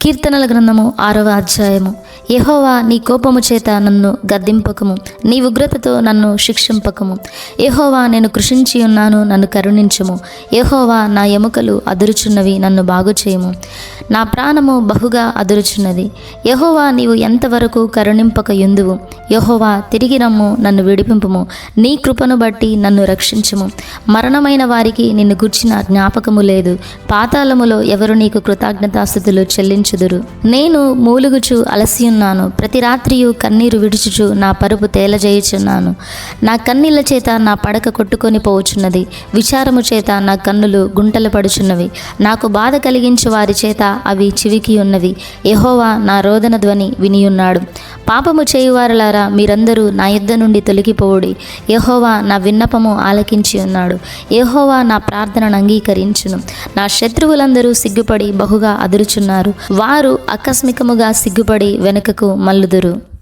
కీర్తనల గ్రంథము 6వ అధ్యాయము. యెహోవా, నీ కోపము చేత నన్ను గద్దింపకము, నీ ఉగ్రతతో నన్ను శిక్షింపకము. యెహోవా, నేను కృషించి ఉన్నాను, నన్ను కరుణించుము. యెహోవా, నా ఎముకలు అదురుచున్నవి, నన్ను బాగుచేయము. నా ప్రాణము బహుగా అదురుచున్నది. యెహోవా, నీవు ఎంతవరకు కరుణింపక యుందువు? యెహోవా, తిరిగి రమ్ము, నన్ను విడిపింపుము. నీ కృపను బట్టి నన్ను రక్షించుము. మరణమైన వారికి నిన్ను గూర్చిన జ్ఞాపకము లేదు. పాతాళములో ఎవరు నీకు కృతజ్ఞతాస్తుతులు చెల్లించుదురు? నేను మూలుగుచు అలసియున్నాను, ప్రతి రాత్రియు కన్నీరు విడుచుచు నా పరుపు తేలజేయుచున్నాను. నా కన్నీళ్ల చేత నా పడక కొట్టుకొని పోవుచున్నది, విచారము చేత నా కన్నులు గుంటలు పడుచున్నవి. నాకు బాధ కలిగించు వారి చేత అవి చివికి ఉన్నవి. యెహోవా నా రోదన ధ్వని వినియున్నాడు. పాపము చేయువారులారా, మీరందరూ నా యుద్ధ నుండి తొలగిపోవుడి. యెహోవా నా విన్నపము ఆలకించి ఉన్నాడు. యెహోవా నా ప్రార్థనను అంగీకరించును. నా శత్రువులందరూ సిగ్గుపడి బహుగా అదురుచున్నారు. వారు ఆకస్మికముగా సిగ్గుపడి వెనుకకు మల్లుదురు.